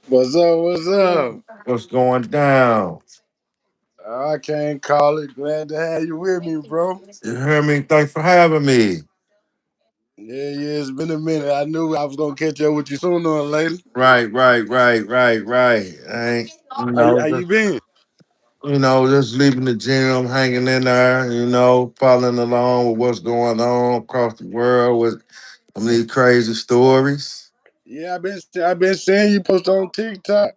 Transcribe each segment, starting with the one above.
What's up? What's up? What's going down? I can't call it. Glad to have you with me, bro. You hear me? Thanks for having me. Yeah, yeah. It's been a minute. I knew I was gonna catch up with you sooner or later. Right. I ain't, you How know, you just, been? just leaving the gym, hanging in there, following along with what's going on across the world with some of these crazy stories. Yeah, I've been seeing you post on TikTok.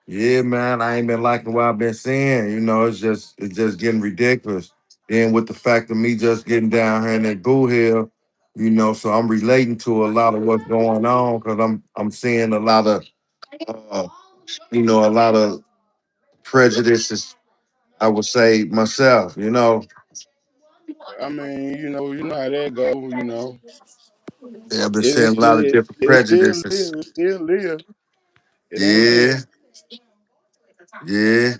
Yeah, man, I ain't been liking what I've been seeing. It's just getting ridiculous. Then with the fact of me just getting down here in that boo hill, so I'm relating to a lot of what's going on because I'm seeing a lot of uh, a lot of prejudices, I would say myself. I mean, you know how that go. Yeah, I've been It is seeing a lot of still, different it still prejudices. live. It still live. It ain't dead. Yeah, yeah,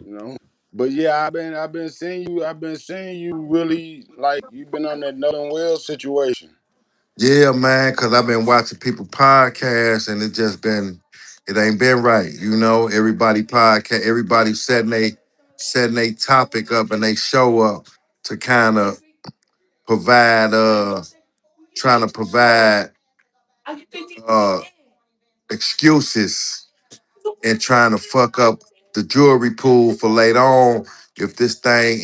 You know. But yeah, I've been seeing you. I've been seeing you really like you've been on that Northern Wells situation. yeah, man, because I've been watching people podcasts and it ain't been right. Everybody podcast, everybody setting they topic up and they show up to kind of provide, trying to provide uh excuses and trying to fuck up the jewelry pool for later on. If this thing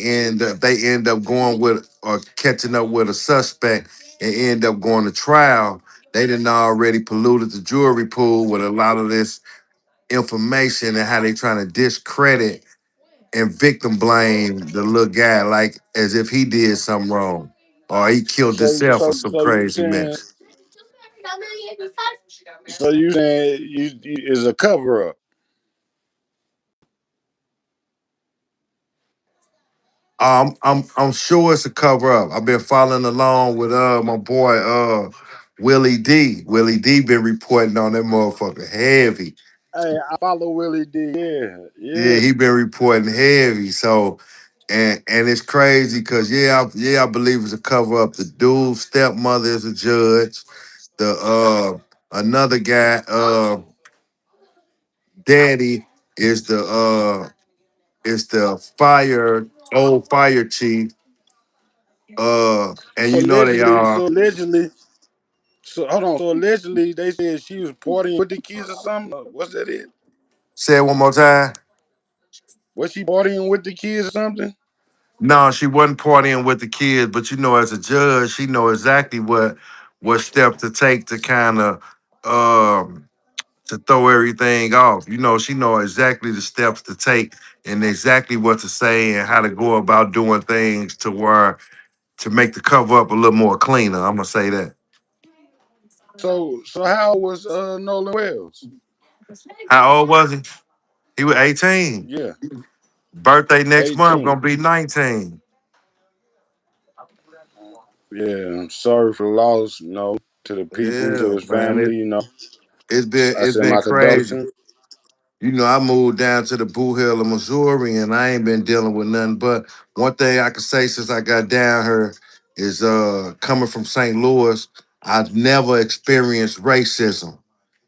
they end up going with or catching up with a suspect and end up going to trial, they done already polluted the jewelry pool with a lot of this information and how they trying to discredit and victim blame the little guy like as if he did something wrong or he killed So himself or so some so you crazy saying mess. you is a cover up? I'm sure it's a cover up. I've been following along with my boy Willie D. Willie D been reporting on that motherfucker heavy. Hey, I follow Willie D. Yeah, Yeah, yeah. he been reporting heavy. So and it's crazy because I believe it's a cover up. The dude stepmother is a judge. The another guy, daddy is the old fire chief. And So you know they allegedly, are. so allegedly, so hold on. So allegedly, they said she was partying with the kids or something. What's that? It? Say it one more time. Was she partying with the kids or something? No, she wasn't partying with the kids, but as a judge, she know exactly what step to take to kind of to throw everything off. She know exactly the steps to take and exactly what to say and how to go about doing things to make the cover up a little more cleaner. I'm gonna say that. So how old was Nolan Wells? How old was he? He was 18. Yeah, Birthday next month, 18. gonna be 19. Yeah, I'm sorry for the loss. To the people, to Yeah, his man. family. It's been I it's send been my crazy. condolences. I moved down to the Boo Hill of Missouri, and I ain't been dealing with nothing. But one thing I can say since I got down here is coming from St. Louis, I've never experienced racism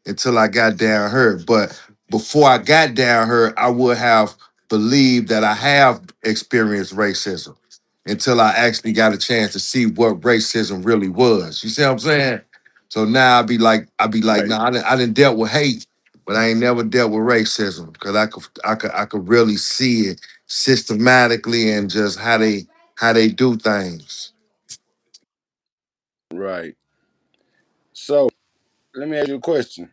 until I got down here. But before I got down here, I would have believed that I have experienced racism until I actually got a chance to see what racism really was. You see what I'm saying? So now I be like, Right, nah, I didn't dealt with hate, but I ain't never dealt with racism because I could really see it systematically and just how they do things. right. So let me ask you a question.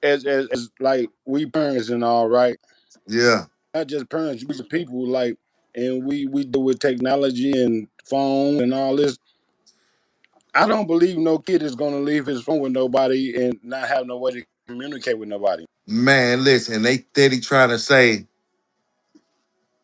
As like we parents and all, right? Yeah. Not just parents, we the people like, and we deal with technology and phone and all this. I don't believe no kid is gonna leave his phone with nobody and not have no way to communicate with nobody. Man, listen, they steady trying to say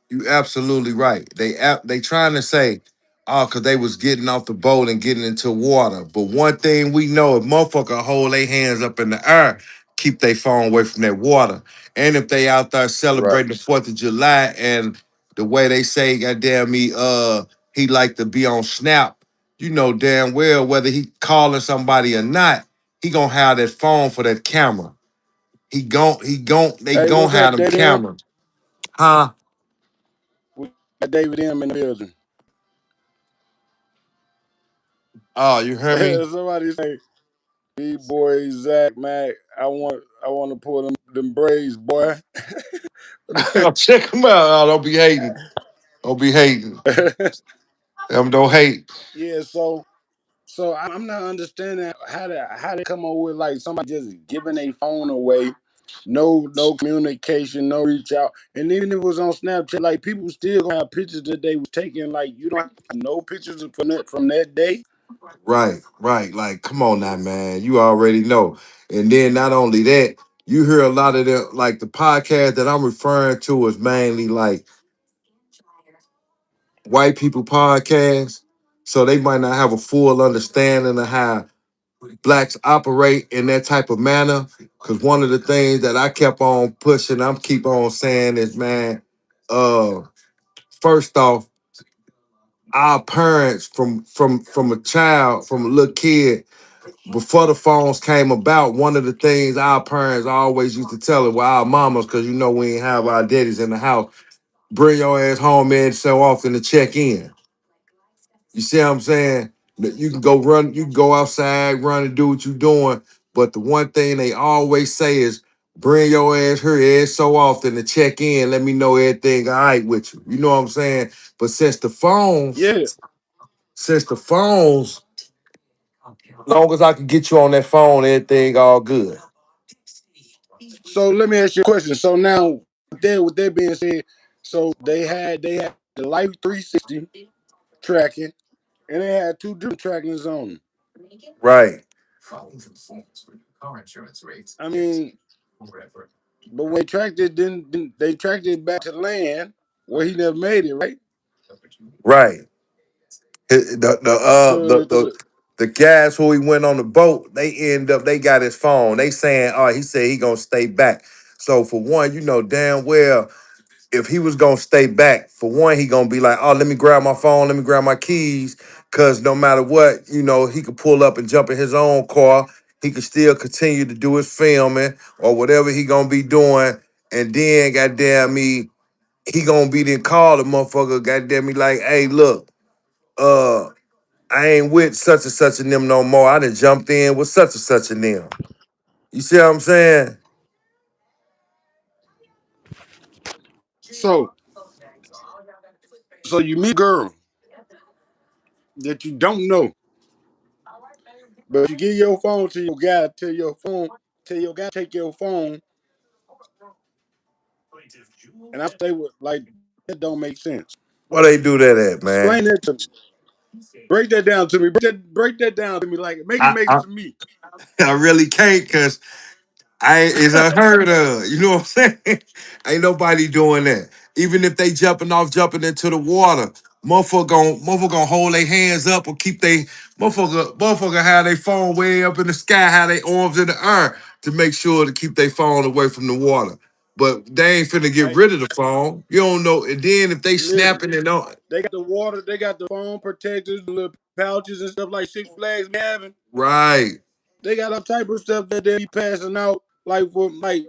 you absolutely right. They trying to say, oh, cause they was getting off the boat and getting into water. But one thing we know, if motherfucker hold their hands up in the air, keep their phone away from that water. And if they out there Right. celebrating the 4th of July and the way they say, goddamn me, he like to be on Snap, you know damn well whether he calling somebody or not. he gonna have that phone for that camera. They Hey, gon' what's have up, them David M? cameras. Huh? We got David M in the building. Oh, you hear me? Somebody say, B-boy Zach Mac, I want to pull them braids, boy. Check him out. Oh, don't be hating. Don't be hating. Don't hate. Yeah, so I'm not understanding how they come up with like somebody just giving a phone away, no communication, no reach out, and even if it was on Snapchat, like people still gonna have pictures that they was taking. Like you don't have no pictures from that day. Right, right. Like, come on now, man. You already know. And then not only that, you hear a lot of the like the podcast that I'm referring to is mainly like white people podcasts. So they might not have a full understanding of how blacks operate in that type of manner. Cause one of the things that I kept on pushing, I'm keep on saying is, man, uh, first off, our parents from a child, from a little kid, before the phones came about, one of the things our parents always used to tell us, well, our mamas, because you know we ain't have our daddies in the house, bring your ass home in so often to check in. You see what I'm saying? That you can go run, you can go outside, run and do what you're doing. But the one thing they always say is bring your ass here ass so often to check in. Let me know everything all right with you. You know what I'm saying? But Yeah. since the phones, long as I can get you on that phone, everything all good. So let me ask you a question. So now, with that being said, so they had the Life 360 tracking, and they had two different trackings on them. Right, I mean, but when they tracked it, then they tracked it back to land where he never made it, right? right. To The guys who he went on the boat, they got his phone. They saying, oh, he said he gonna stay back. So for one, you know damn well if he was gonna stay back, for one, he gonna be like, oh, let me grab my phone, let me grab my keys, cause no matter what, you know, he could pull up and jump in his own car. He could still continue to do his filming or whatever he gonna be doing, and then goddamn me, he gonna be then call the motherfucker, goddamn me, like, hey, look, uh. I ain't with such and such and them no more. I done jumped in with such and such and them. You see what I'm saying? so so you meet a girl that you don't know, but you give your phone to your guy, tell your guy take your phone, and I say what like that don't make sense. Where they do that at, man? Explain that to me. Break that down to me. Break that down to me. Like make it I, make I, sense to me. I really can't because it's unheard of. You know what I'm saying? Ain't nobody doing that. Even if they jumping into the water, motherfucker gonna hold their hands up or keep they motherfucker have their phone way up in the sky, have their arms in the air to make sure to keep their phone away from the water. But they ain't finna get Like rid of the phone. You don't know. And then if they listen, snapping and on they got the water, they got the phone protectors, the little pouches and stuff like Six Flags be having. right. They got all type of stuff that they be passing out. Like for like,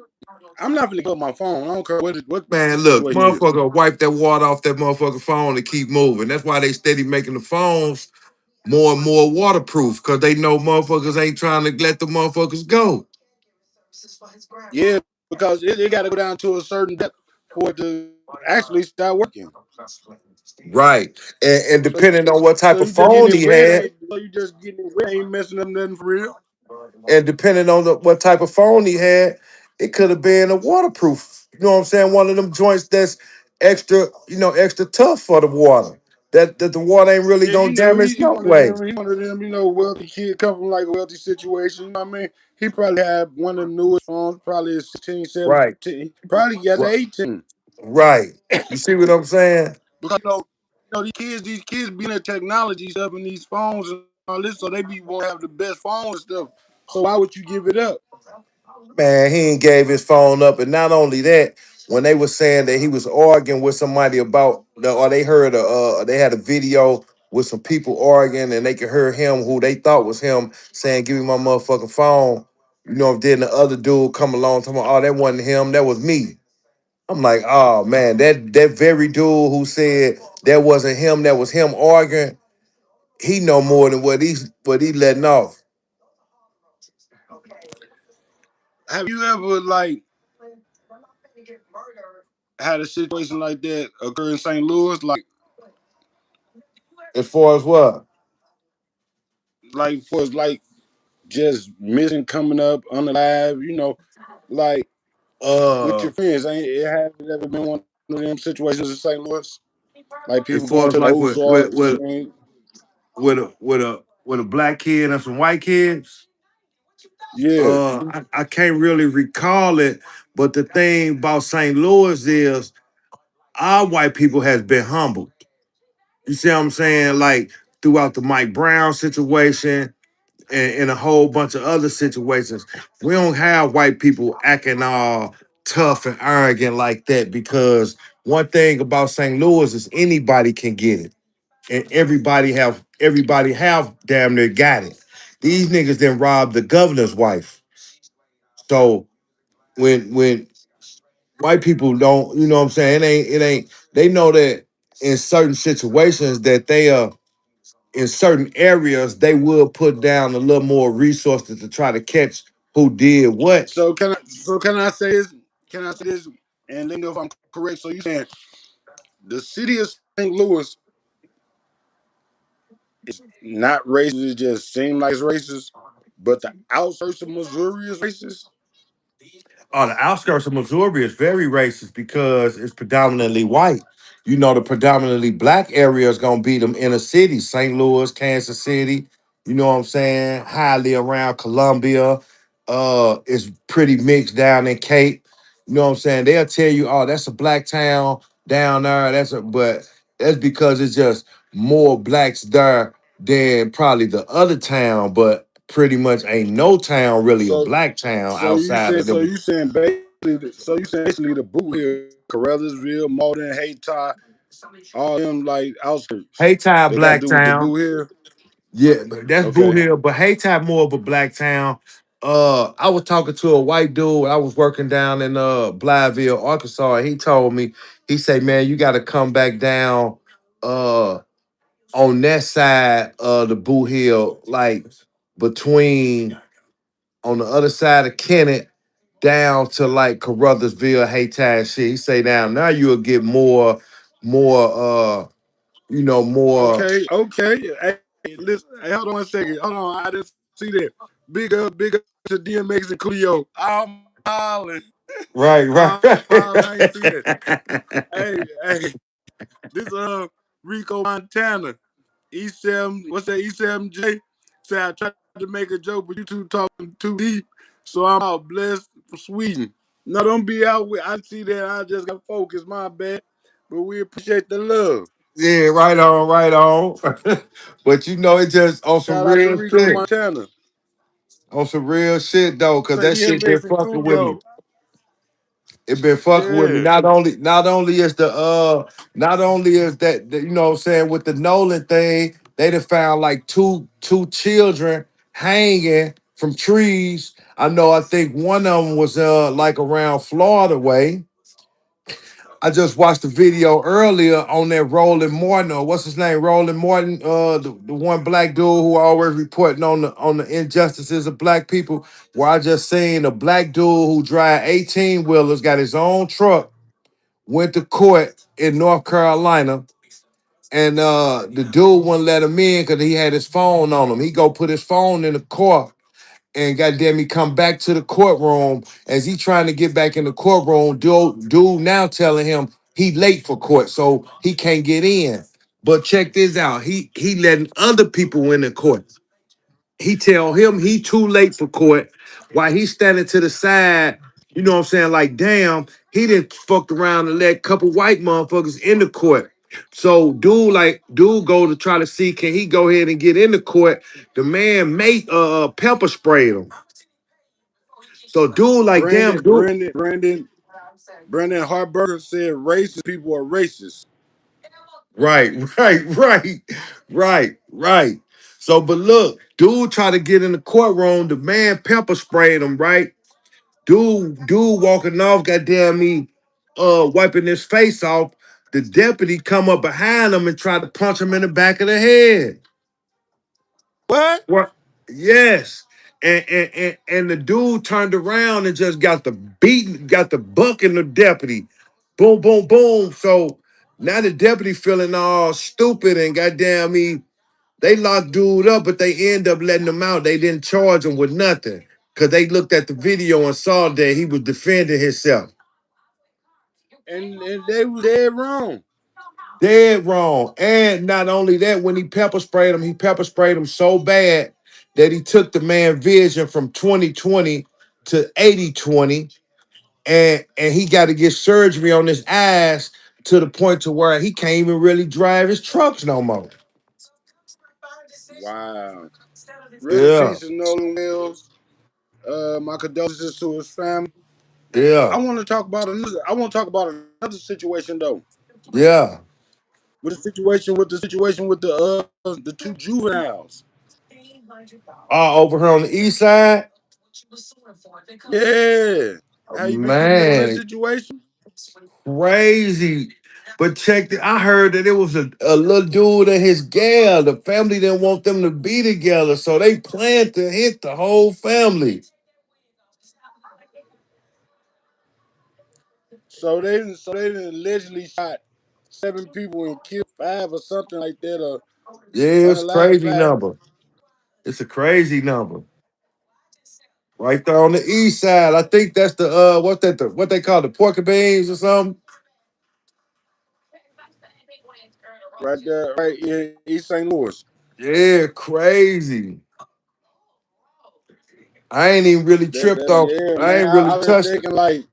I'm not gonna give up my phone. I don't care what Man, the look, situation is. motherfucker wipe that water off that motherfucking phone and keep moving. That's why they steady making the phones more and more waterproof because they know motherfuckers ain't trying to let the motherfuckers go. Yeah, because it got to go down to a certain depth for it to actually start working. Right. And So depending on what so type of you just getting phone it he wet, had, ain't so you just getting it wet, ain't messing up nothing for real. and depending on what type of phone he had, it could have been a waterproof. You know what I'm saying? One of them joints that's extra, extra tough for the water. That the water ain't really Yeah, gonna he, damage he no one of way. them. He one of them. Wealthy kid, come from like a wealthy situation. You know what I mean? He probably had one of the newest phones, probably a 16, Right. 17. Probably got the Right. 18. Right. You see what I'm saying? Because these kids being in technology stuff and these phones and all this, so they be want to have the best phone and stuff. So why would you give it up? Man, he ain't gave his phone up, and not only that, when they were saying that he was arguing with somebody about, or they heard they had a video with some people arguing, and they could hear him, who they thought was him, saying, "Give me my motherfucking phone." You know, then the other dude come along talking about, "Oh, that wasn't him, that was me." I'm like, "Oh man, that very dude who said that wasn't him, that was him arguing, he know more than what he letting off." Have you ever like had a situation like that occur in St. Louis? As far as what? Like for like just missing, coming up unalive, like with Uh, your friends. Ain't it have it ever been one of them situations in St. Louis? Like as people far going as to the like with with Ozarks. with with a black kid and some white kids. Yeah. I can't really recall it, but the thing about St. Louis is our white people has been humbled. You see what I'm saying? Like throughout the Mike Brown situation and a whole bunch of other situations, we don't have white people acting all tough and arrogant like that, because one thing about St. Louis is anybody can get it. And everybody have damn near got it. These niggas then robbed the governor's wife. So when white people don't, you know what I'm saying, it ain't they know that in certain situations that they are in certain areas they will put down a little more resources to try to catch who did what. So can I say this? Can I say this? And let me know if I'm correct. So you saying the city of St. Louis is not racist? It just seems like it's racist, but the outskirts of Missouri is racist. The outskirts of Missouri is very racist because it's predominantly white. You know, the predominantly black area is gonna be them inner cities, St. Louis, Kansas City. You know what I'm saying? Highly around Columbia. It's pretty mixed down in Cape. You know what I'm saying? They'll tell you, "Oh, that's a black town down there." But that's because it's just more blacks there than probably the other town. But pretty much ain't no town really a So black town so you outside saying of so them. you saying basically so you saying basically the boot here, Caruthersville, Malden, Hayti, all them like outskirts. Hayti They got to Black do with the Town. boot here. Yeah, but that's Boo Okay. Hill. But Hayti more of a black town. I was talking to a white dude. I was working down in Blytheville, Arkansas, and he told me, he said, "Man, you gotta come back down uh on that side of the Boo Hill, like between on the other side of Kennett down to like Caruthersville, Hayti and shit." He say down now you'll get more more. Okay. Hey, listen. Hey, hold on 1 second. Hold on. I didn't see that. Big up to DMX and Cleo. I'm hollering. Right, right, I'm hollering. I ain't see that. right. Hey. This Rico Montana. E7. What's that? E7J. Say I tried to make a joke, but you two talking too deep. So I'm out blessed from Sweden. No, don't be out with. I see that. I just got focused. My bad. But we appreciate the love. Yeah, right on, right on. But you know, it just Shout out to Rico Montana. on some real shit though, cause Say that shit been DMX and fucking with me. Coolio. It been fucking with me. Yeah. Not only is that, you know what I'm saying, with the Nolan thing, they done found like two children hanging from trees. I think one of them was like around Florida way. I just watched the video earlier on that Roland Martin, or what's his name, Roland Martin, the one black dude who always reporting on the injustices of black people. Where I just seen a black dude who drive 18 wheelers, got his own truck, went to court in North Carolina, and the dude wouldn't let him in because he had his phone on him. He go put his phone in the car, and goddamn, he come back to the courtroom. As he trying to get back in the courtroom, dude now telling him he late for court, so he can't get in. But check this out, he letting other people in the court. He tell him he too late for court while he standing to the side. You know what I'm saying? Like, damn, he didn't fucked around and let a couple white motherfuckers in the court. So dude go to try to see, can he go ahead and get in the court? The man made pepper sprayed him. So dude, like, damn, Brandon, dude. Brandon, Brandon, Brandon Harburger said racist people are racist. Right, right. So, but look, dude tried to get in the courtroom. The man pepper sprayed him, right? Dude walking off, goddamn me, wiping his face off. The deputy come up behind him and tried to punch him in the back of the head. What? What? Yes. And the dude turned around and just got the beating, got the bucking the deputy. Boom, boom, boom. So now the deputy feeling all stupid and goddamn me. They locked dude up, but they end up letting him out. They didn't charge him with nothing. Cause they looked at the video and saw that he was defending himself. And they was dead wrong. Dead wrong. And not only that, when he pepper sprayed him so bad that he took the man vision from 20/20 to 80/20. And he got to get surgery on his eyes to the point to where he can't even really drive his trucks no more. Wow. Rest in Yeah, peace, Nolan Wells. My condolences to his family. I yeah, want to talk about another. I want to talk about another situation though. yeah. With the two juveniles. Over here on the east side, Yeah. Have you been keeping up with that man, situation? crazy. But check it. I heard that it was a little dude and his gal. The family didn't want them to be together, so they planned to hit the whole family. So they allegedly shot 7 people and killed five or something like that, or Yeah, it's unalive crazy five. number. It's a crazy number. Right there on the east side. I think that's the what they call the pork beans or something. Right there, right in East St. Louis. Yeah, crazy. I ain't even really tripped off. Yeah, I man. ain't I really was just touched it. thinking like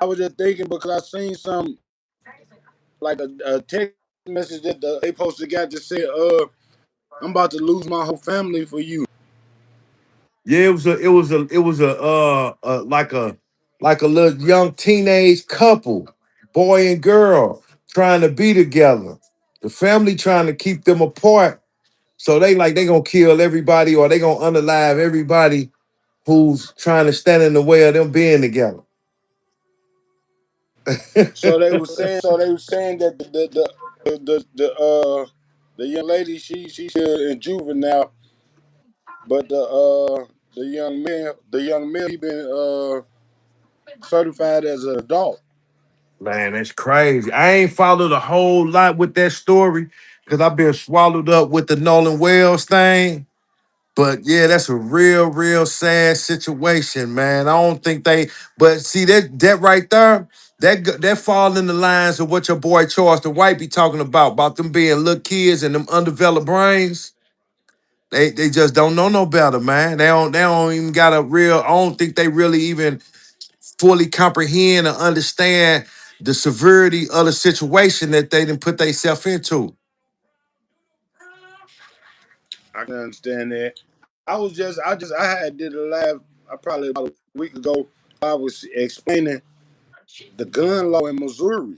I was just thinking because I seen some like a text message that they posted got to say, I'm about to lose my whole family for you. Yeah, it was a like a little young teenage couple, boy and girl, trying to be together. The family trying to keep them apart. So they gonna kill everybody or they gonna unalive everybody who's trying to stand in the way of them being together. So they were saying that the young lady she's still in juvenile, but the young male he been certified as an adult. Man, that's crazy. I ain't followed a whole lot with that story because I've been swallowed up with the Nolan Wells thing. But yeah, that's a real sad situation, man. I don't think they. But see that right there, that fall in the lines of what your boy Charleston White be talking about them being little kids and them undeveloped brains. They just don't know no better, man. They don't even got a real. I don't think they really even fully comprehend or understand the severity of the situation that they didn't put themselves into. I can understand that. I had did a live probably about a week ago. I was explaining the gun law in Missouri,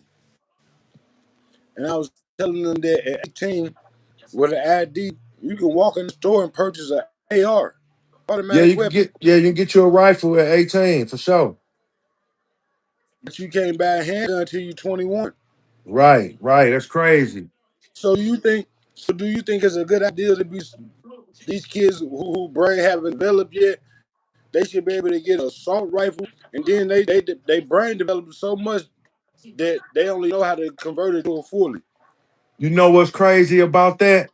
and I was telling them that at 18 with an ID, you can walk in the store and purchase an AR, automatic weapon, You can get you a rifle at 18 for sure. but you can't buy a handgun until you're 21. Right. That's crazy. So do you think it's a good idea to be these kids who brain haven't developed yet? They should be able to get an assault rifle, and then they brain developed so much that they only know how to convert it to a fully. You know what's crazy about that?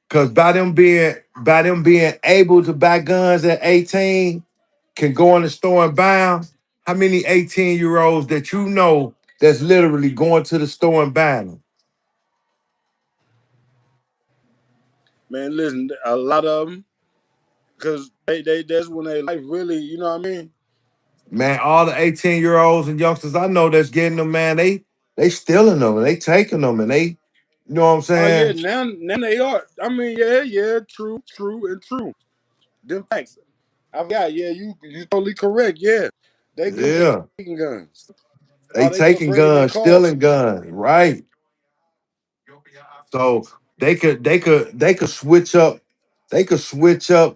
Because by them being able to buy guns at 18, can go in the store and buy them. How many 18-year-olds that you know that's literally going to the store and buying them? Man, listen, a lot of them, because they that's when they life really, you know what I mean? Man, all the 18-year-olds and youngsters I know that's getting them, man, they stealing them and they taking them and they, you know what I'm Oh yeah, saying? now they are. I mean, yeah, true. Them facts. I forgot. Yeah, you totally correct. Yeah, they do taking Yeah. guns. They Or they go taking bring them in guns, cars. stealing guns, right? So they could switch up, they could switch up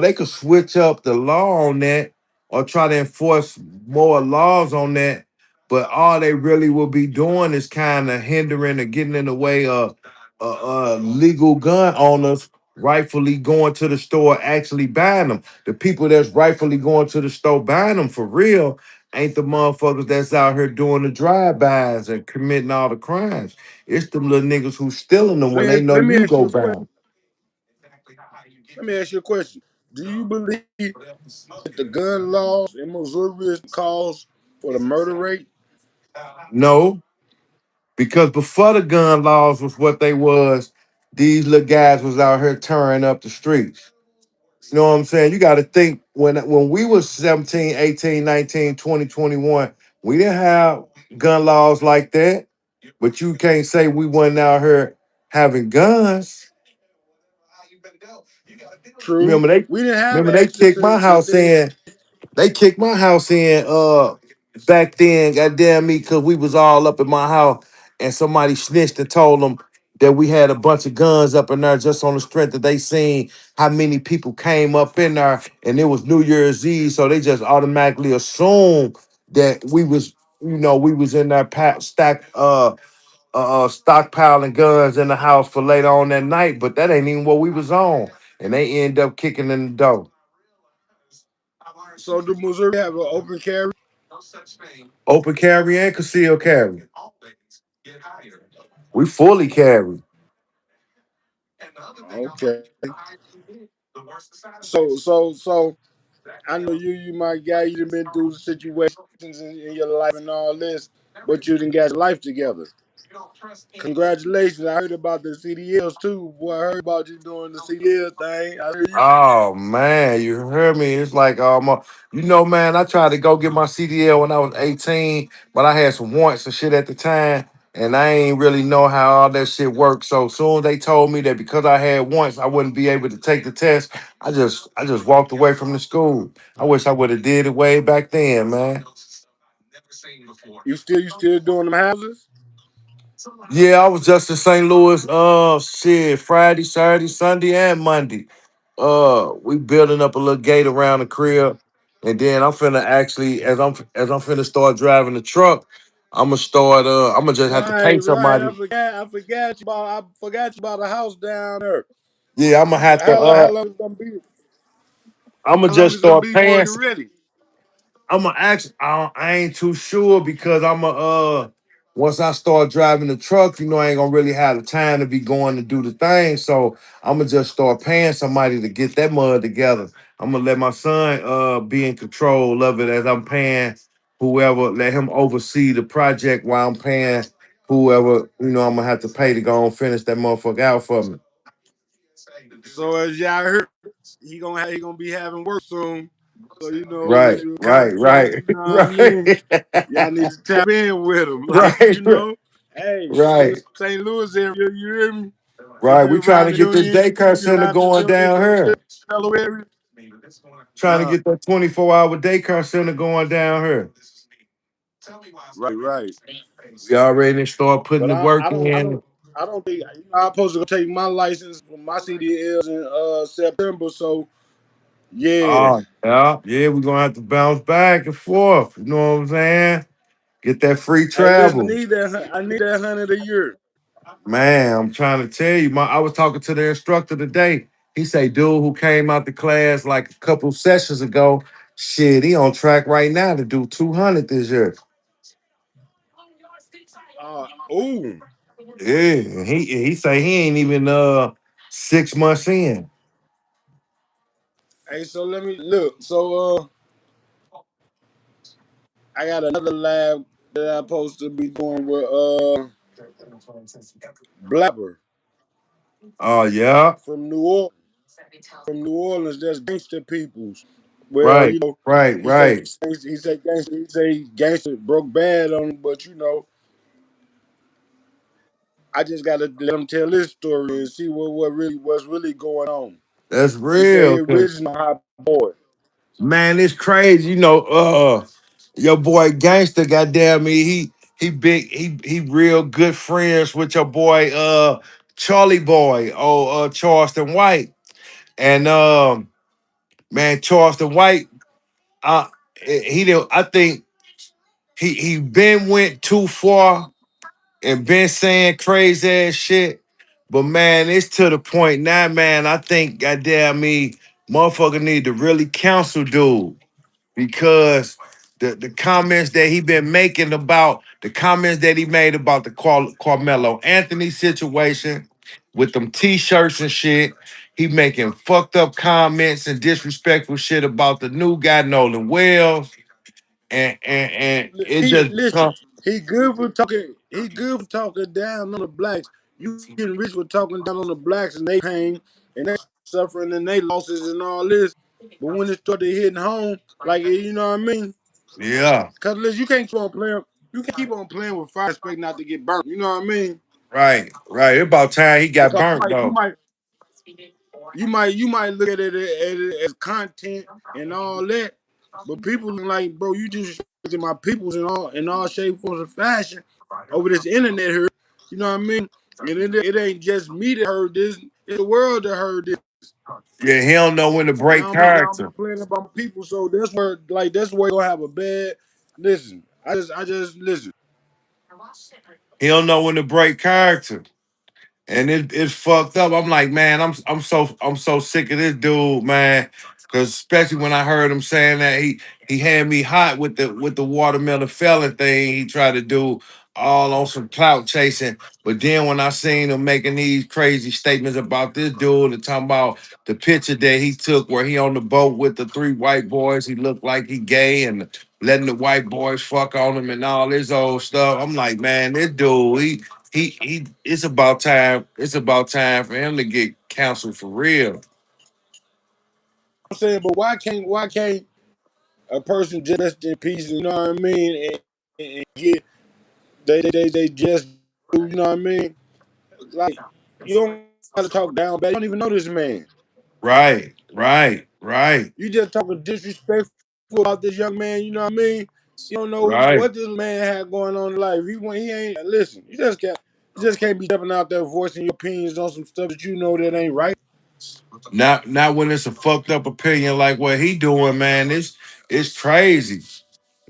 they could switch up the law on that or try to enforce more laws on that. But all they really will be doing is kind of hindering or getting in the way of legal gun owners rightfully going to the store actually buying them. The people that's rightfully going to the store buying them for real ain't the motherfuckers that's out here doing the drive-bys and committing all the crimes. It's them little niggas who stealing them when they know Let me you ask go you a buy question. 'em. Let me ask you a question. Do you believe that the gun laws in Missouri is the cause for the murder rate? No, because before the gun laws was what they was, these little guys was out here tearing up the streets. You know what I'm saying? You got to think when we was 17, 18, 19, 20, 21, we didn't have gun laws like that. But you can't say we wasn't out here having guns. True. Remember they We didn't have remember they access kicked my to house things. in. They kicked my house in back then, goddamn me, because we was all up in my house and somebody snitched and told them that we had a bunch of guns up in there just on the strength that they seen how many people came up in there and it was New Year's Eve. So they just automatically assumed that we was in there stockpiling guns in the house for later on that night, but that ain't even what we was on. And they end up kicking in the door. So do Missouri have an open carry? Open carry and concealed carry. We fully carry. Okay. So I know you my guy, you done been through the situations in your life and all this, but you didn't got your life together. Congratulations. I heard about the CDLs too. Boy, I heard about you doing the CDL thing. I heard you. Oh man, you heard me. It's like man, I tried to go get my CDL when I was 18, but I had some warrants and shit at the time, and I ain't really know how all that shit worked. So soon they told me that because I had warrants, I wouldn't be able to take the test. I just walked away from the school. I wish I would have did it way back then, man. You still doing them houses? Yeah, I was just in St. Louis. Shit, Friday, Saturday, Sunday, and Monday. We building up a little gate around the crib, and then I'm finna actually, as I'm finna start driving the truck, I'm gonna start. I'm gonna just have to Right, pay right. somebody. I forgot you about a house down there. Yeah, I'm gonna have to. How long is it gonna be? I'm gonna How long just is it gonna start be before paying. you're ready? I'm gonna ask. I ain't too sure because once I start driving the truck, I ain't gonna really have the time to be going to do the thing. So I'm gonna just start paying somebody to get that mud together. I'm gonna let my son be in control of it as I'm paying whoever, let him oversee the project while I'm paying whoever, I'm gonna have to pay to go and finish that motherfucker out for me. So as y'all heard, he gonna be having work soon. So Right, if you a right, contractor, right, you know what I mean. right, Y'all need to tap in with him, like right, Hey, in right. the St. Louis area, you hear me? If Right, you're we trying around to the get this Union, daycare center going down here. Delaware area, Trying to uh, get that 24-hour daycare center going down here. right. We already done start putting But the work in. I don't think I'm supposed to go take my license for my CDLs in September. So yeah, Oh, yeah, yeah, we're gonna have to bounce back and forth. You know what I'm saying? Get that free hey, listen, travel. I need that 100 a year. Man, I'm trying to tell you, I was talking to the instructor today. He say, dude who came out the class like a couple sessions ago, shit, he on track right now to do 200 this year. Ooh. Yeah, and he say he ain't even 6 months in. Hey, so let me look. I got another lab that I'm supposed to be doing with Blabber Oh yeah, from New Orleans. From New Orleans, that's gangster peoples. Well, right, right, he say right. gangster broke bad on him, but I just gotta let him tell his story and see what's really going on. That's He say real. he 'Cause, original hot boy. man, it's crazy. Your boy gangster, goddamn me. he real good friends with your boy Charlie Boy or Charleston White. And man, Charleston White, uh he did I think he been went too far and been saying crazy ass shit. But man, it's to the point now, man. I think goddamn me, motherfucker need to really counsel dude because the comments that he been making about the comments that he made about the Carmelo Anthony situation with them t-shirts and shit. He making fucked up comments and disrespectful shit about the new guy Nolan Wells, and it He just listen. He good for talking. He good for talking down on the blacks. You getting rich for talking down on the blacks and they pain and they suffering and they losses and all this. But when it started hitting home, like you know what I mean? yeah, Cause listen, you can't keep on playing. You can't keep on playing with fire, expect not to get burnt. You know what I mean? right, right. It about time he got Because burnt you though. might you might look at it as content and all that, but people like, bro, you just respecting my peoples in all shape, forms, and fashion over this internet here. You know what I mean? And it ain't just me that heard this; it's the world that heard this. Yeah, he don't know when to And break I don't be character. playing about my people, so that's where you gonna have a bad. Listen, I just listen. He don't know when to break character. And it's fucked up. I'm like, man, I'm so sick of this dude, man. Cause especially when I heard him saying that he had me hot with the watermelon felon thing he tried to do all on some clout chasing. But then when I seen him making these crazy statements about this dude and talking about the picture that he took where he on the boat with the three white boys, he looked like he gay and letting the white boys fuck on him and all this old stuff. I'm like, man, this dude, he it's about time. It's about time for him to get counseled for real. I'm saying, but why can't a person just rest in peace? You know what I mean? And get they just do. You know what I mean? Like you don't gotta talk down bad. You don't even know this man. Right, right, right, You just talking disrespectful about this young man. You know what I mean? You don't know right. what this man had going on in life. He ain't listen. You just can't be jumping out there voicing your opinions on some stuff that you know that ain't right. Not when it's a fucked up opinion like what he doing, man. It's crazy.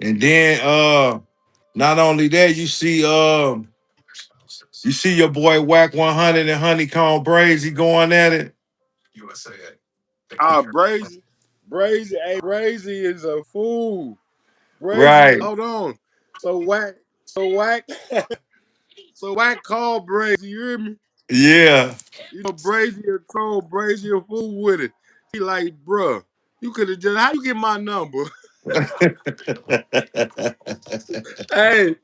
And then not only that, you see your boy Whack 100 and Honeycomb Brazy going at it. Brazy, Brazy is a fool. Brazy, Right. hold on. So whack, so whack called Brazy. You hear me? Yeah. You know, Brazy a troll, Brazy a fool with it. He like, bruh, you could have just, how you get my number? hey,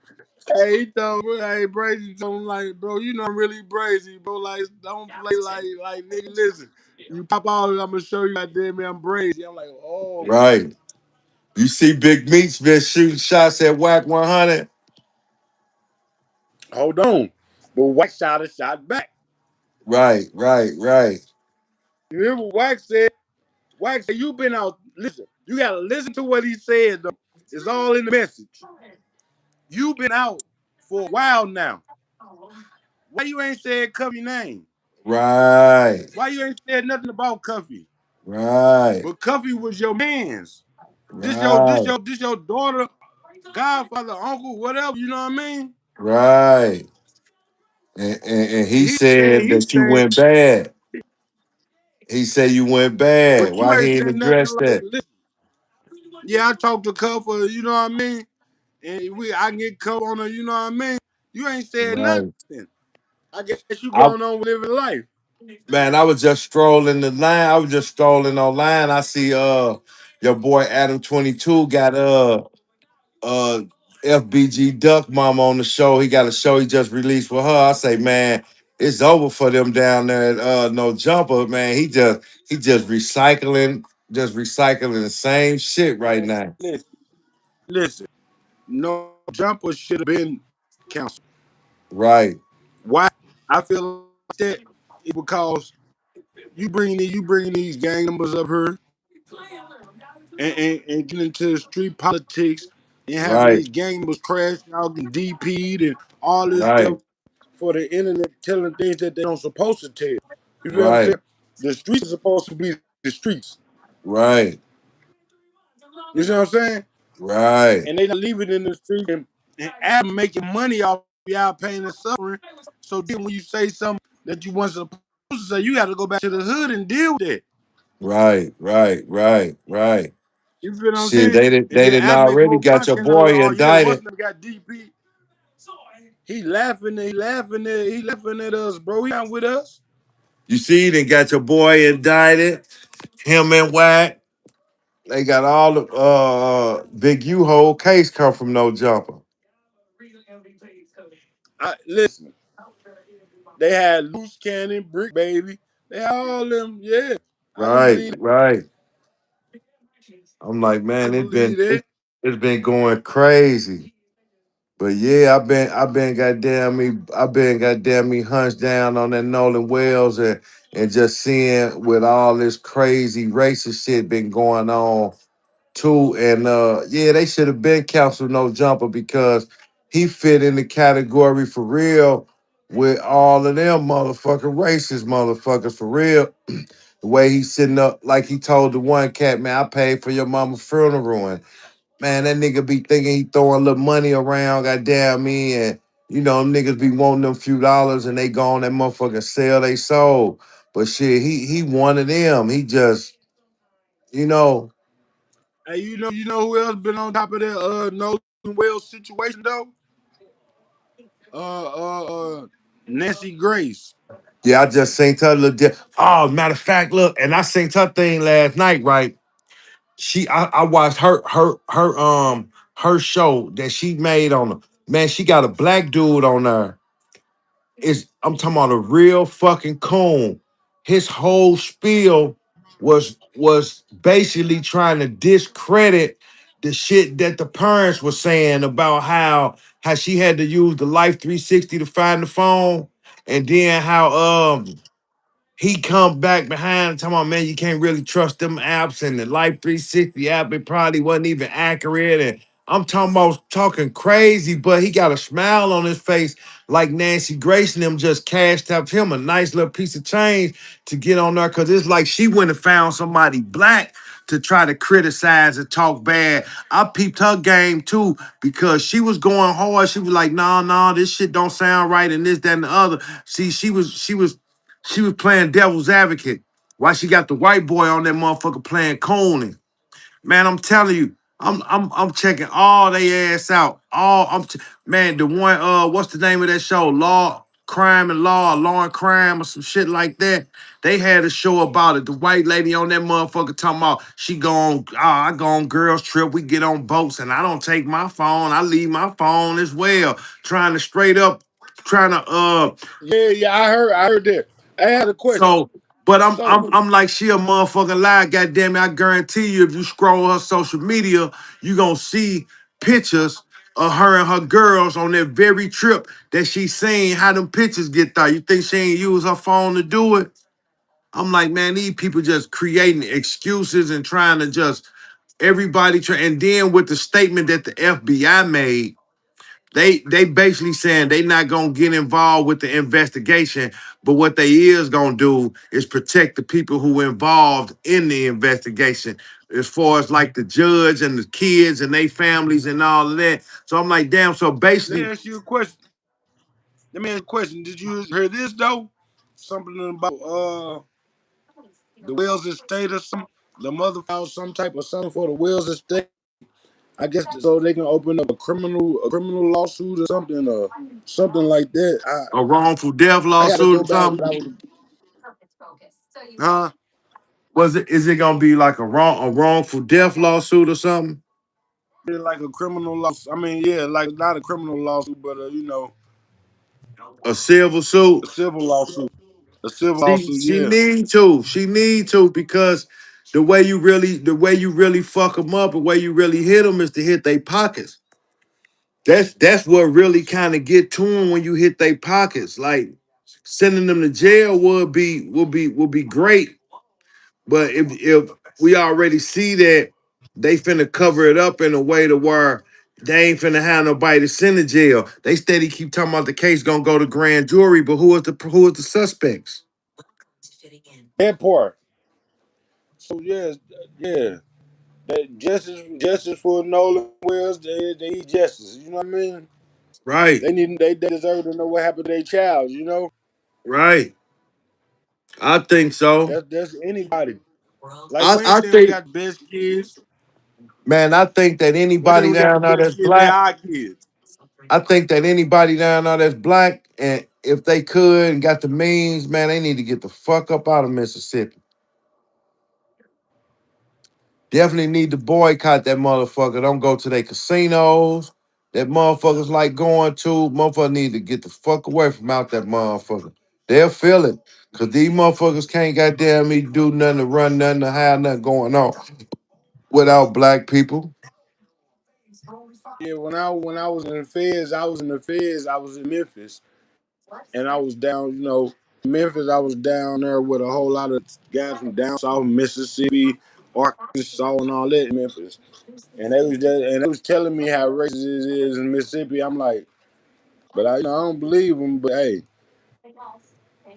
he told me, hey, Brazy told him like, bro, you know I'm really Brazy, bro. Like, don't play like, nigga, listen. You pop out and I'm gonna show you out there, man, I'm Brazy. I'm like, oh, Right. You see Big Meats been shooting shots at Whack 100. hold on. But Wax shot a shot back. Right, right, right, You hear what Wax said? Wax said, you been out, listen, you gotta listen to what he said, though. It's all in the message. You been out for a while now. Why you ain't said Cuffy name? right, Why you ain't said nothing about Cuffy? right, But Cuffy was your man's. right, This your daughter, godfather, uncle, whatever, you know what I mean? right. And he said He that you said, went bad. He said you went bad. but you Why he ain't ain't said nothing addressed like, that? listen, yeah, I talked to Cuff for, you know what I mean? And I can get Cuff on her, you know what I mean? You ain't said nothing. Right. I guess you I going on living life. man, I was just strolling the line. I was just strolling online. I see your boy Adam 22 got uh FBG Duck Mama on the show. He got a show he just released for her. I say, man, it's over for them down there at No Jumper, man. Just recycling the same shit right Man, now. listen. No jumper should have been canceled. Right, Why I feel like that is because you bringing these gang members up here and getting into street politics. and having Right. these gang members crashing out, getting DP'd, and all this Right. stuff for the internet telling things that they don't supposed to tell. You feel what I'm saying? Right. The streets are supposed to be the streets. Right. You see what I'm saying? Right. And they not leaving in the street and Adam making money off y'all pain and suffering. So then when you say something that you weren't supposed to say, you got to go back to the hood and deal with it. Right. Right. Right. Right. You feel what I'm Shit, saying? they did And they then didn't Adam make already more got your content out of, boy oh yeah, what's indicted. name got DP? He laughing at us, bro. He not with us. You see, they got your boy indicted. Him and Wack. They got all the big U hole case come from no jumper. Listen, they had loose cannon, brick baby. They had all them. Yeah, I can Right, believe it. right. I'm like, I man, can believe that. it's been going crazy. But yeah, I've been goddamn me hunched down on that Nolan Wells and just seeing with all this crazy racist shit been going on too. And yeah, they should have been canceled no jumper because he fit in the category for real with all of them motherfucking racist motherfuckers for real. The way he's sitting up, like he told the one cat, man, I paid for your mama's funeral. And man, that nigga be thinking he throwing a little money around, goddamn me. And you know, them niggas be wanting them few dollars and they go on that motherfucking sell they soul. But shit, he one of them. He just, you know, Hey, you know who else been on top of that Nolan Wells situation though? Uh, uh, uh, Nancy Grace. yeah, I just seen her little oh, matter of fact, look, and I seen her thing last night, right? I watched her show that she made on her. Man, she got a black dude on there. I'm talking about a real fucking coon. His whole spiel was basically trying to discredit the shit that the parents were saying about how she had to use the Life 360 to find the phone, and then how he come back behind talking about, man, you can't really trust them apps and the Life 360 app, it probably wasn't even accurate. And I'm talking about talking crazy, but he got a smile on his face like Nancy Grace and them just cashed up him a nice little piece of change to get on there. Cause it's like she went and found somebody black to try to criticize and talk bad. I peeped her game too because she was going hard. She was like, nah, this shit don't sound right and this, that, and the other. See, she was playing devil's advocate. Why she got the white boy on that motherfucker playing Conan? Man, I'm telling you, I'm checking all they ass out. Man, the one what's the name of that show? Law and Crime, or some shit like that. They had a show about it. The white lady on that motherfucker talking about she go on, I go on girls trip. We get on boats and I don't take my phone. I leave my phone as well. Trying to straight up, trying to Yeah, I heard that. I had a question. so, but So I'm like she a motherfucking lie. Goddamn it! I guarantee you, if you scroll her social media, you gonna see pictures of her and her girls on that very trip that she's saying how them pictures get there. You think she ain't use her phone to do it? I'm like, man, these people just creating excuses and trying to just everybody try. And then with the statement that the FBI made. They basically saying they not gonna get involved with the investigation, but what they is gonna do is protect the people who involved in the investigation, as far as like the judge and the kids and their families and all of that. So I'm like, damn. So let me basically, ask you a question. Let me ask you a question. Did you hear this though? Something about the Wells estate or something. The mother filed some type of something for the Wells estate. I guess so they can open up a criminal lawsuit or something something like that. a wrongful death I got to lawsuit go or back. something. Huh? Is it gonna be like a wrongful death lawsuit or something? Like a criminal lawsuit. I mean, yeah, like not a criminal lawsuit, but A civil a suit? civil lawsuit. A civil She lawsuit. she Yeah. need to. She need to because the way you really fuck them up, the way you really hit them is to hit their pockets. That's what really kind of get to them when you hit their pockets. Like sending them to jail would be great, but if we already see that they finna cover it up in a way to where They ain't finna have nobody to send to jail. They steady keep talking about the case gonna go to grand jury, but who is the suspects? That part. So yes, yeah. That justice for Nolan Wells, they need justice. You know what I mean? Right, They deserve to know what happened to their child. You know, right. I think so. that's anybody. Like I Wayne State think, got the best kids. man, I think that Wayne anybody State got down the there best that's kids. They black, our kids. I think that anybody down there that's black, and if they could and got the means, man, they need to get the fuck up out of Mississippi. Definitely need to boycott that motherfucker. Don't go to their casinos. That motherfuckers like going to. Motherfucker need to get the fuck away from out that motherfucker. They'll feel it. Cause these motherfuckers can't goddamn me do nothing to run nothing to have nothing going on without black people. Yeah, when I was in the feds, I was in the feds. I was in Memphis, and I was down. You know, Memphis. I was down there with a whole lot of guys from down south, Mississippi, Arkansas, and all that in Memphis. And they was telling me how racist it is in Mississippi. I'm like, but I don't believe them. But hey,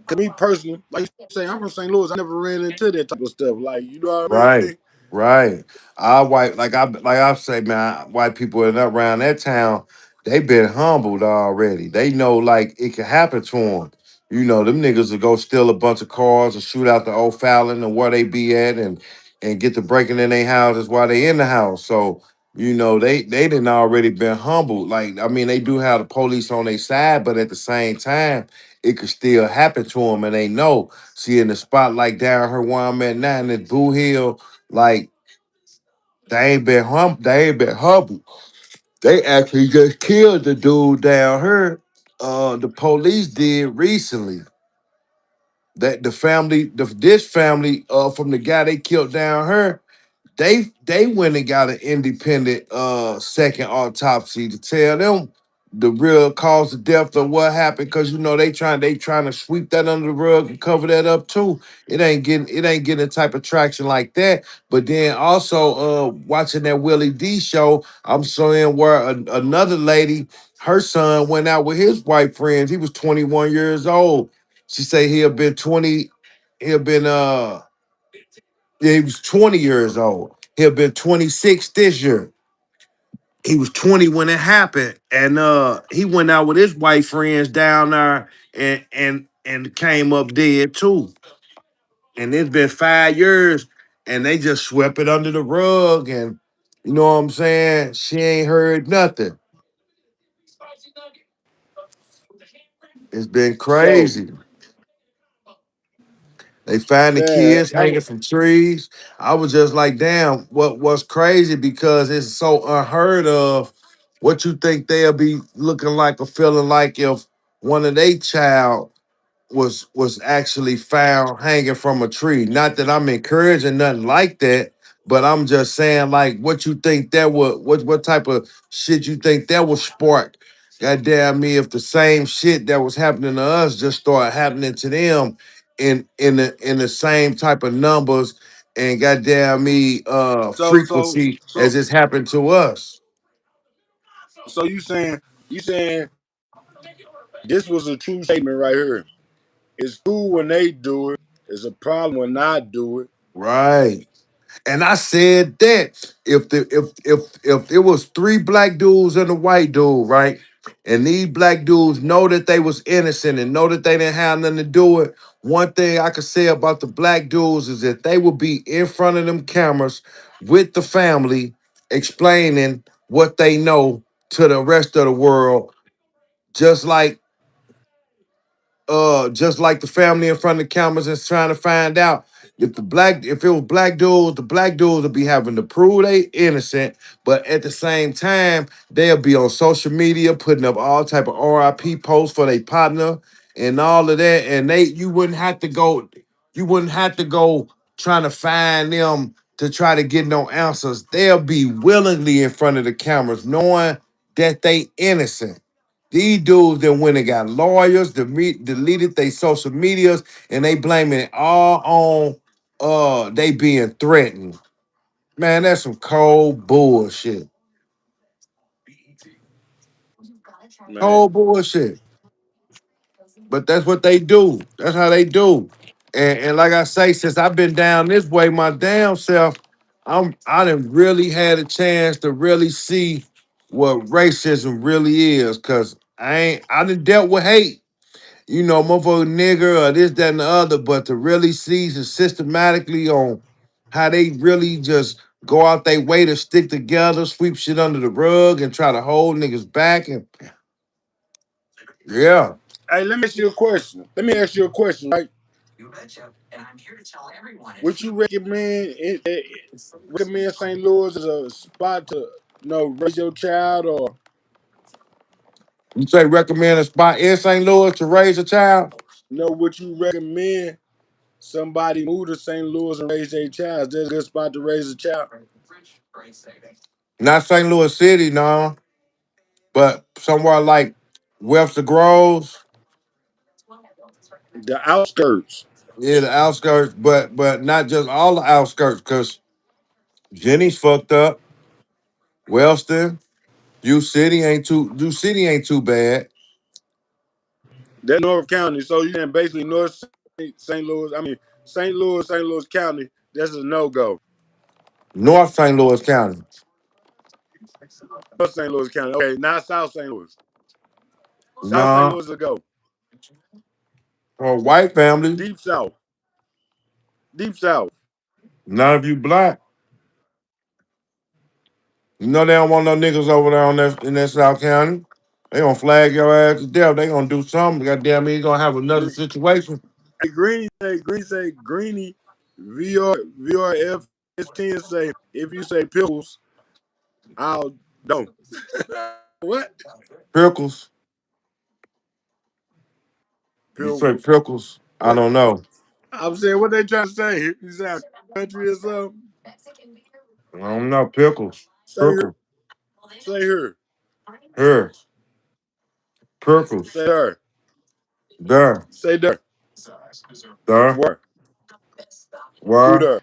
to me personally, like you say, I'm from St. Louis. I never ran into that type of stuff. Like, you know what I Right, mean? right. I white like I say, man, white people in up around that town, they been humbled already. They know like it can happen to them. You know, them niggas will go steal a bunch of cars and shoot out the old Fallon and where they be at and get to breaking in their houses while they in the house. So, you know, they didn't already been humbled. Like, I mean, they do have the police on their side, but at the same time, it could still happen to them and they know. See, in the spot like down here where I'm at now in this Boo Hill, like they ain't been humble. They actually just killed the dude down here. The police did recently. That the family, this family, from the guy they killed down here, they went and got an independent second autopsy to tell them the real cause of death or what happened, because you know they trying to sweep that under the rug and cover that up too. It ain't getting the type of traction like that. But then also watching that Willie D show, I'm seeing where another lady, her son went out with his white friends. He was 21 years old. She say he'll been yeah, he was 20 years old. He'll been 26 this year. He was 20 when it happened. And he went out with his white friends down there and came up dead too. And it's been 5 years and they just swept it under the rug. And you know what I'm saying? She ain't heard nothing. It's been So, crazy. They find the man, kids hanging from trees. I was just like, damn, what's crazy because it's so unheard of. What you think they'll be looking like or feeling like if one of their child was actually found hanging from a tree. Not that I'm encouraging nothing like that, but I'm just saying like what you think that would what type of shit you think that would spark. Goddamn me if the same shit that was happening to us just started happening to them in the same type of numbers and goddamn me so so frequency so as it's happened to us. so you saying this was a true statement right here. It's cool when they do it. It's a problem when I do it. Right. And I said that if it was three black dudes and a white dude, right? And these black dudes know that they was innocent and know that they didn't have nothing to do with. One thing I could say about the black dudes is that they would be in front of them cameras with the family explaining what they know to the rest of the world, just like just like the family in front of the cameras is trying to find out if it was black dudes, the black dudes would be having to prove they innocent, but at the same time, they'll be on social media putting up all type of RIP posts for their partner and all of that. And you wouldn't have to go trying to find them to try to get no answers. They'll be willingly in front of the cameras, knowing that they innocent. These dudes that went and got lawyers, deleted their social medias, and they blaming it all on they being threatened. Man, that's some cold bullshit. man. Whole bullshit. But that's what they do. That's how they do. And like I say, since I've been down this way, my damn self, I done really had a chance to really see what racism really is. Cause I done dealt with hate, motherfucker nigger or this, that, and the other, but to really see systematically on how they really just go out their way to stick together, sweep shit under the rug, and try to hold niggas back. And yeah, Hey, let me ask you a question. Let me ask you a question, right? Would you recommend St. Louis as a spot to raise your child, or you say recommend a spot in St. Louis to raise a child? would you recommend somebody move to St. Louis and raise their child? Is that a good spot to raise a child? Not St. Louis City, no, but somewhere like Webster Groves, The outskirts. yeah, the outskirts, but not just all the outskirts, because Jenny's fucked up. Wellston, U City ain't too bad. That's North County. So you can basically North St. Louis. I mean St. Louis County. That's a no go. North St. Louis County. North St. Louis County. Okay, not South St. Louis. South St. Nah, Louis is a go. or white family. Deep South. Deep South. None of you black. They don't want no niggas over there in that South County. They gonna flag your ass to death. They gonna do something. Goddamn me, you gonna have another situation. Hey, Greeny VRF10 say if you say pickles, I'll don't. What? Pickles. You say Pickles. pickles. I What? don't know. I'm saying what they trying to say. You sound country or something. I don't know. Pickles. Say her. Pickles. Say her. Here. Pickles. Say her. There. Say there. There. Where? Who Where? there?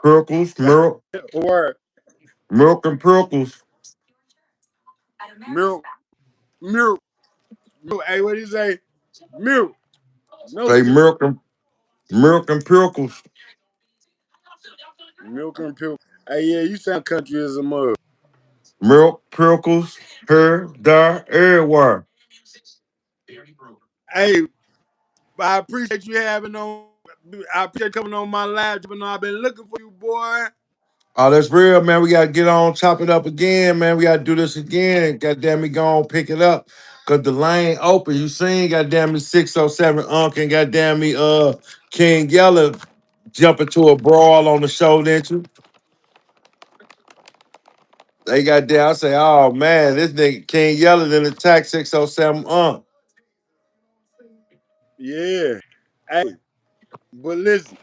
Pickles. Milk. Where? Milk and pickles. Milk. Milk. Milk. Hey, what do you say? Milk. No Say sugar. milk and pickles. Milk and milk. Hey, yeah, you sound country as a mug. Milk, pickles, here, there, everywhere. Hey, I appreciate you having on. I appreciate coming on my live. You know, I've been looking for you, boy. Oh, that's real, man. We gotta get on, chop it up again, man. We gotta do this again. Goddamn me, go on, pick it up. Cause the lane open. You seen, goddamn me, 607 Unc and goddamn me, King Yeller jump into a brawl on the show, didn't you? They got there. I say, oh man, this nigga King Yeller done attack 607 Unc. Yeah. Hey, but listen,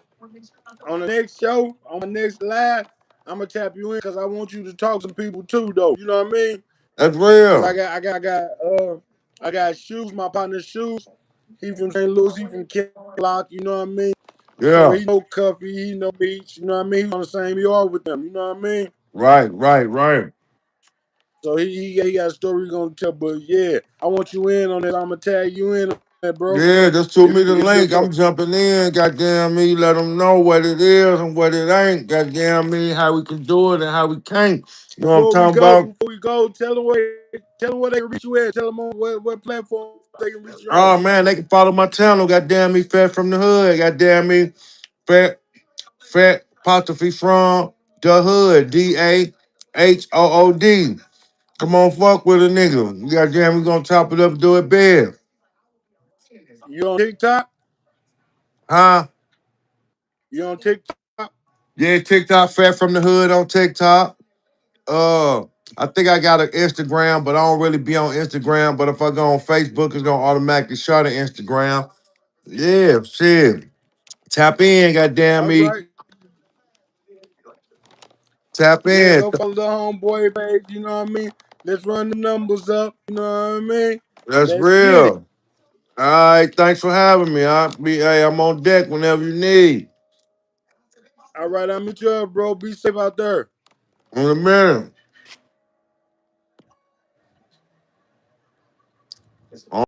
on the next show, on my next live, I'm gonna tap you in because I want you to talk to some people too, though. You know what I mean? That's Cause real. I got shoes. My partner shoes. He from St. Louis. He from Lock. You know what I mean? So Yeah. he know Cuffy. He know Beach. You know what I mean? He on the same yard with them. You know what I mean? Right, right, right. So he got a story he gonna tell. But yeah, I want you in on that. I'm gonna tag you in on that, bro. Yeah, just shoot me the If you're link. I'm jumping in. Goddamn me, let them know what it is and what it ain't. Goddamn me, how we can do it and how we can't. You know what I'm talking about? before we go, tell them where they can reach you at. Tell them on what platform they can reach you on. Oh man, they can follow my channel. Goddamn me, Fat from the Hood. Goddamn me, Fat apostrophe from the Hood. DAHOOD. Come on, fuck with a nigga. Goddamn, we gonna chop it up and do it big. You on TikTok? Huh? You on TikTok? Yeah, TikTok, Fat from the Hood on TikTok. Uh, I think I got an Instagram, but I don't really be on Instagram. But if I go on Facebook, it's gonna automatically show the Instagram. Yeah, shit. Tap in, goddamn All me. right. Tap Yeah, in. go follow the homeboy page. You know what I mean? Let's run the numbers up. You know what I mean? That's Let's get it. real. All right, thanks for having me. I'm on deck whenever you need. All right, I'll meet you up, bro. Be safe out there. In a minute. On